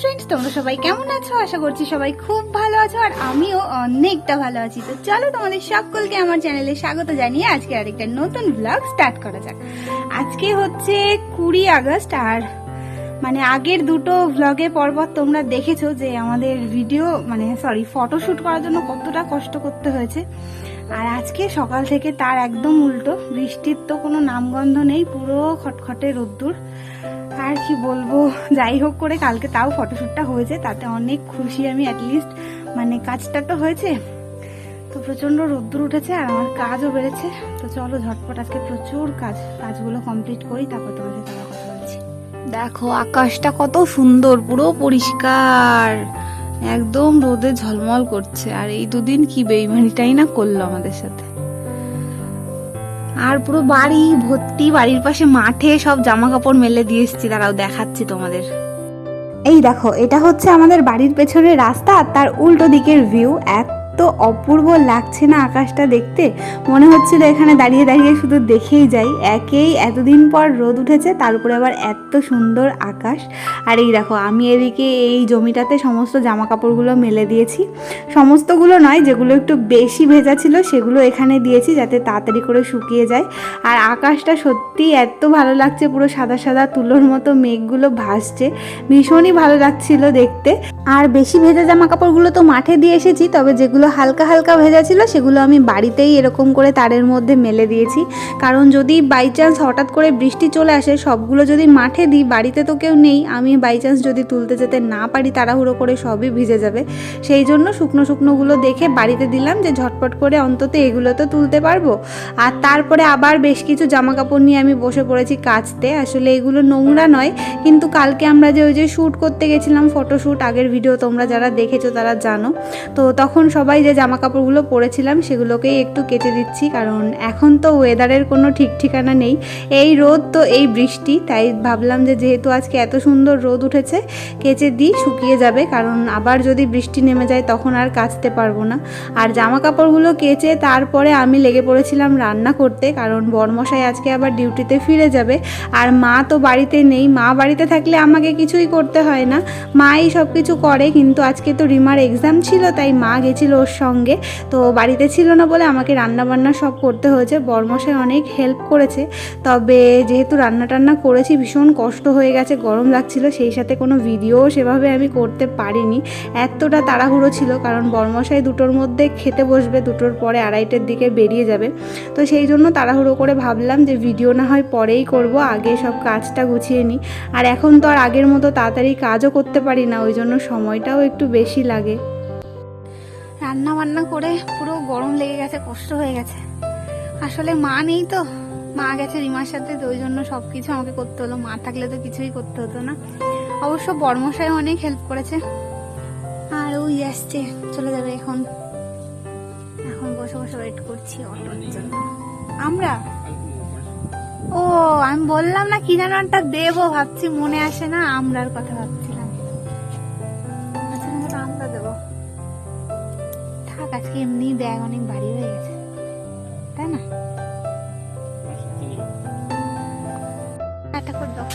Friends, তোমরা সবাই কেমন আছো? আশা করছি সবাই খুব ভালো আছো আর আমিও অনেকটা ভালো আছি। তো চলো তোমাদের সকলকে আমার চ্যানেলে স্বাগত জানিয়ে আজকে আরেকটা নতুন ব্লগ স্টার্ট করা যাক। আজকে হচ্ছে 20 আগস্ট আর মানে আগের দুটো ব্লগে পরপর তোমরা দেখেছো যে আমাদের ভিডিও ফটোশুট করার জন্য কতটা কষ্ট করতে হয়েছে। আর আজকে সকাল থেকে তার একদম উল্টো, বৃষ্টির তো কোনো নামগন্ধ নেই, পুরো খটখটে রোদ্দুর। আর কি বলবো, যাই হোক করে কালকে তাও ফটোশুটটা হয়েছে, তাতে অনেক খুশি আমি। অ্যাটলিস্ট মানে কাজটা তো হয়েছে। তো প্রচন্ড রোদ্দুর উঠেছে আর আমার কাজও বেড়েছে। তো চলো ঝটপট আজকে প্রচুর কাজগুলো কমপ্লিট করি, তারপর তোমাদের সাথে কথা বলছি। দেখো আকাশটা কত সুন্দর, পুরো পরিষ্কার, একদম রোদে ঝলমল করছে। আর এই দুদিন কি বেইমানিটাই না করলো আমাদের সাথে। আর পুরো বাড়ি ভর্তি, বাড়ির পাশে মাঠে সব জামা কাপড় মেলে দিয়ে এসেছি, দাঁড়াও দেখাচ্ছি তোমাদের। এই দেখো, এটা হচ্ছে আমাদের বাড়ির পেছনের রাস্তা আর তার উল্টো দিকের ভিউ। এত অপূর্ব লাগছে না আকাশটা দেখতে, মনে হচ্ছিল এখানে দাঁড়িয়ে দাঁড়িয়ে শুধু দেখেই যাই। এতদিন পর রোদ উঠেছে, তার উপরে আবার এত সুন্দর আকাশ। আর এই দেখো, আমি এদিকে এই জমিটাতে সমস্ত জামা কাপড়গুলো মেলে দিয়েছি। সমস্তগুলো নয়, যেগুলো একটু বেশি ভেজা ছিল সেগুলো এখানে দিয়েছি যাতে তাড়াতাড়ি করে শুকিয়ে যায়। আর আকাশটা সত্যি এত ভালো লাগছে, পুরো সাদা সাদা তুলোর মতো মেঘগুলো ভাসছে, ভীষণই ভালো লাগছিল দেখতে। আর বেশি ভেজা জামা কাপড়গুলো তো মাঠে দিয়ে এসেছি, তবে যেগুলো হালকা হালকা ভেজা ছিল সেগুলো আমি বাড়িতেই এরকম করে তারের মধ্যে মেলে দিয়েছি। কারণ যদি বাই চান্স হঠাৎ করে বৃষ্টি চলে আসে, সবগুলো যদি মাঠে দিই, বাড়িতে তো কেউ নেই, আমি বাই চান্স যদি তুলতে যেতে না পারি তাড়াহুড়ো করে, সবই ভিজে যাবে। সেই জন্য শুকনো শুকনোগুলো দেখে বাড়িতে দিলাম, যে ঝটপট করে অন্তত এগুলো তো তুলতে পারবো। আর তারপরে আবার বেশ কিছু জামা কাপড় নিয়ে আমি বসে পড়েছি কাচতে। আসলে এগুলো নোংরা নয়, কিন্তু কালকে আমরা ওই যে শ্যুট করতে গেছিলাম, ফটোশ্যুট, আগের ভিডিও তোমরা যারা দেখেছো তারা জানো। তো তখন সবাই যে জামা কাপড়গুলো পরেছিলাম সেগুলোকেই একটু কেচে দিচ্ছি, কারণ এখন তো ওয়েদারের কোনো ঠিক ঠিকানা নেই, এই রোদ তো এই বৃষ্টি। তাই ভাবলাম যে যেহেতু আজকে এত সুন্দর রোদ উঠেছে, কেচে দিই, শুকিয়ে যাবে, কারণ আবার যদি বৃষ্টি নেমে যায় তখন আর কাচতে পারবো না। আর জামা কাপড়গুলো কেচে তারপরে আমি লেগে পড়েছিলাম রান্না করতে, কারণ বরমশাই আজকে আবার ডিউটিতে ফিরে যাবে। আর মা তো বাড়িতে নেই, মা বাড়িতে থাকলে আমাকে কিছুই করতে হয় না, মাই সব কিছু করে। কিন্তু আজকে তো রিমার এক্সাম ছিল, তাই মা গেছিল ওর সঙ্গে, তো বাড়িতে ছিল না বলে আমাকে রান্না বান্না সব করতে হয়েছে। বরমশাই অনেক হেল্প করেছে, তবে যেহেতু রান্না টান্না করেছি ভীষণ কষ্ট হয়ে গেছে, গরম লাগছিল, সেই সাথে কোনো ভিডিও সেভাবে আমি করতে পারিনি, এতটা তাড়াহুড়ো ছিল। কারণ বরমশাই 2টোর মধ্যে খেতে বসবে, 2টোর পরে 2:30টার দিকে বেরিয়ে যাবে। তো সেই জন্য তাড়াহুড়ো করে ভাবলাম যে ভিডিও না হয় পরেই করব, আগে সব কাজটা গুছিয়ে নিই। আর এখন তো আর আগের মতো তাড়াতাড়ি কাজও করতে পারি না, ওই জন্য সময়টাও একটু বেশি লাগে। রান্না বান্না করে পুরো গরম লেগে গেছে, কষ্ট হয়ে গেছে। আসলে মা নেই তো, মা গেছে রিমার সাথে, তো ওই জন্য সব কিছু আমাকে করতে হলো, মা থাকলে তো কিছুই করতে হতো না। অবশ্য বর্মশাই অনেক হেল্প করেছে। আর ওই আসছে, চলে যাবে এখন। এখন বসে বসে ওয়েট করছি অটোর জন্য। আমরা আমি বললাম না কি যেন একটা দেবো ভাবছি, মনে আসে না, আমরার কথা ভাবছিলাম। আচ্ছা আমরা দেবো, থাক, আজকে এমনি ব্যাগ অনেক ভারী হয়ে গেছে, তাই না? একটা করে দাও।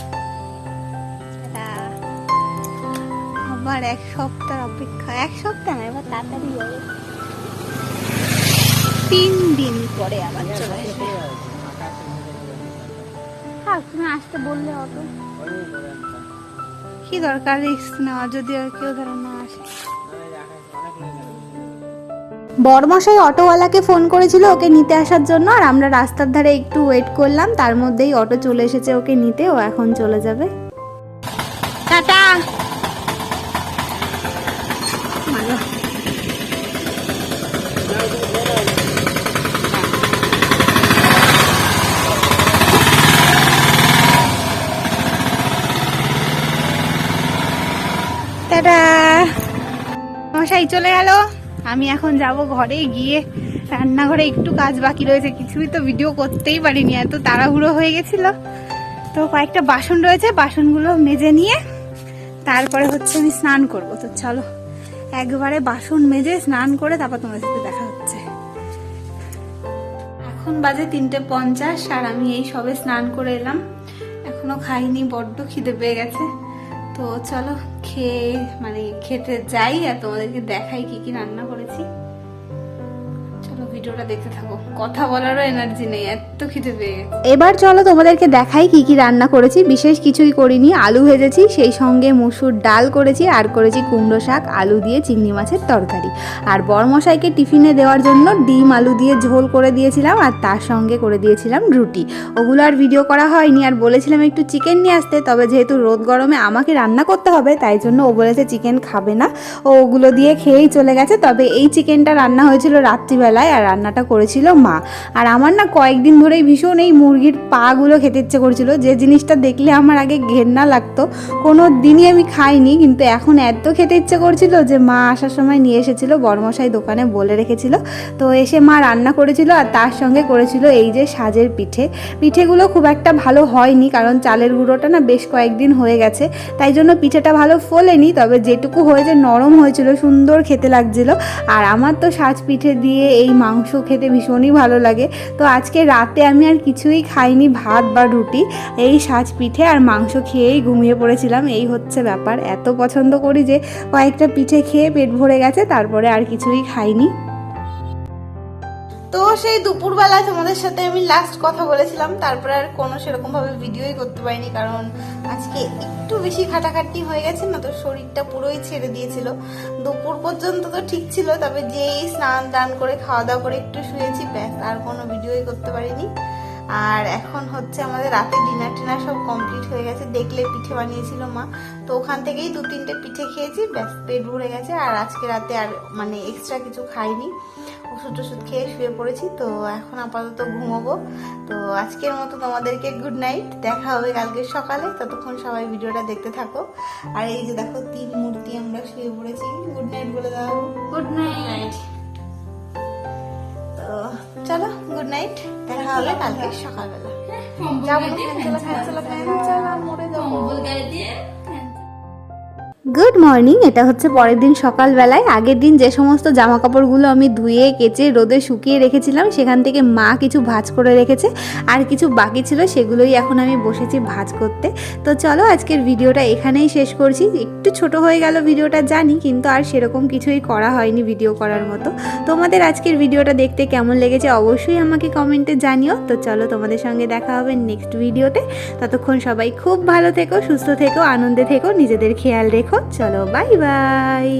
আবার 1 সপ্তাহ অপেক্ষা, 1 সপ্তাহ না, এবার তাড়াতাড়ি যাবে, 3 দিন পরে আবার চলে আসবে। হ্যাঁ, তুমি আসতে বললে অটো, কি দরকার রিস্ক নেওয়া, যদি আর কেউ ধরো না আসে। বরমশাই অটোওয়ালাকে ফোন করেছিল ওকে নিতে আসার জন্য, আর আমরা রাস্তার ধারে একটু ওয়েট করলাম, তার মধ্যেই অটো চলে এসেছে ওকে নিতে, ও এখন চলে যাবে। টাটা। টাটা। মশাই চলে গেল, আমি এখন যাব ঘরে, গিয়ে রান্নাঘরে একটু কাজ বাকি রয়েছে, কিছুই তো ভিডিও করতেই পারিনি, এত তাড়াহুড়ো হয়ে গেছিল। তো কয়েকটা বাসন রয়েছে, বাসনগুলো মেজে নিয়ে তারপরে হচ্ছে আমি স্নান করব। তো চলো একবারে বাসন মেজে স্নান করে তারপর তোমার সাথে দেখা হচ্ছে। এখন বাজে 3:50 আর আমি এই সবে স্নান করে এলাম, এখনো খাইনি, বড্ড খিদে পেয়ে গেছে। তো চলো খেতে যাই আর তোমাদেরকে দেখাই কি কি রান্না করেছি। চলো ভিডিওটা দেখতে থাকো, কথা বলারও এনার্জি নেই, এত খিদে পেয়ে গেছে। এবার চলো তোমাদেরকে দেখাই কি কি রান্না করেছি। বিশেষ কিছুই করিনি, আলু ভেজেছি, সেই সঙ্গে মুসুর ডাল করেছি, আর করেছি কুমড়ো শাক, আলু দিয়ে চিংড়ি মাছের তরকারি। আর বড়মশাইকে টিফিনে দেওয়ার জন্য ডিম আলু দিয়ে ঝোল করে দিয়েছিলাম, আর তার সঙ্গে করে দিয়েছিলাম রুটি। ওগুলো আর ভিডিও করা হয়নি। আর বলেছিলাম একটু চিকেন নিয়ে আসতে, তবে যেহেতু রোদ গরমে আমাকে রান্না করতে হবে, তাই জন্য ও বলেছে চিকেন খাবে না, ও ওগুলো দিয়ে খেয়েই চলে গেছে। তবে এই চিকেনটা রান্না হয়েছিল রাত্রিবেলায়, আর রান্নাটা করেছিল মা। আর আমার না কয়েকদিন ধরেই ভীষণ এই মুরগির পাগুলো খেতে ইচ্ছে করছিল, যে জিনিসটা দেখলে আমার আগে ঘেন্না লাগতো, কোনো দিনই আমি খাইনি, কিন্তু এখন এত খেতে ইচ্ছে করছিল যে মা আসার সময় নিয়ে এসেছিল, বড়মশাই দোকানে বলে রেখেছিল। তো এসে মা রান্না করেছিল, আর তার সঙ্গে করেছিল এই যে সাজের পিঠেগুলো খুব একটা ভালো হয়নি, কারণ চালের গুঁড়োটা না বেশ কয়েকদিন হয়ে গেছে, তাই জন্য পিঠেটা ভালো ফোলেনি। তবে যেটুকু হয়েছে নরম হয়েছিল, সুন্দর খেতে লাগছিল। আর আমার তো সাজ পিঠে দিয়ে এই মাংস খেতে ভীষণই ভালো লাগে। তো আজকে রাতে আমি আর কিছুই খাইনি, ভাত বা রুটি, এই সাজ পিঠে আর মাংস খেয়েই ঘুমিয়ে পড়েছিলাম। এই হচ্ছে ব্যাপার, এত পছন্দ করি যে কয়েকটা পিঠে খেয়ে পেট ভরে গেছে, তারপরে আর কিছুই খাইনি। তো সেই দুপুরবেলায় তোমাদের সাথে আমি লাস্ট কথা বলেছিলাম, তারপরে আর কোনো সেরকম ভাবে ভিডিওই করতে পারিনি, কারণ আজকে একটু বেশি খাটাখাটনি হয়ে গেছে না, তো শরীরটা পুরোই ছেড়ে দিয়েছিল। দুপুর পর্যন্ত তো ঠিক ছিল, তবে যেই স্নান দান করে খাওয়া দাওয়া করে একটু শুয়েছি, ব্যাস, আর কোনো ভিডিওই করতে পারিনি। আর এখন হচ্ছে আমাদের রাতে ডিনার সব কমপ্লিট হয়ে গেছে। দেখলে পিঠে বানিয়েছিল মা, তো ওখান থেকেই 2-3টে পিঠে খেয়েছি, ব্যাস পেট ভরে গেছে। আর আজকে রাতে আর এক্সট্রা কিছু খাইনি, ওষুধ খেয়ে শুয়ে পড়েছি। তো এখন আপাতত ঘুমোবো। তো আজকের মতো তোমাদেরকে গুড নাইট, দেখা হবে কালকে সকালে। ততক্ষণ সবাই ভিডিওটা দেখতে থাকো। আর এই যে দেখো 3 মূর্তি আমরা শুয়ে পড়েছি, গুড নাইট বলে দাও। Good night. তো চলো গুড নাইট, দেখা হবে কালকে সকালবেলা। যাবো ফ্যান চালা মরে যাবো। Good morning. এটা হচ্ছে পরের দিন সকালবেলায়। আগের দিন যে সমস্ত জামা কাপড়গুলো আমি ধুয়ে কেচে রোদে শুকিয়ে রেখেছিলাম, সেখান থেকে মা কিছু ভাঁজ করে রেখেছে, আর কিছু বাকি ছিল, সেগুলোই এখন আমি বসেছি ভাঁজ করতে। তো চলো আজকের ভিডিওটা এখানেই শেষ করছি। একটু ছোট হয়ে গেল ভিডিওটা জানি, কিন্তু আর সেরকম কিছুই করা হয়নি ভিডিও করার মতো। তোমাদের আজকের ভিডিওটা দেখতে কেমন লেগেছে অবশ্যই আমাকে কমেন্টে জানিও। তো চলো তোমাদের সঙ্গে দেখা হবে নেক্সট ভিডিওতে। ততক্ষণ সবাই খুব ভালো থেকো, সুস্থ থেকো, আনন্দে থেকো, নিজেদের খেয়াল রেখো। চলো বাই বাই।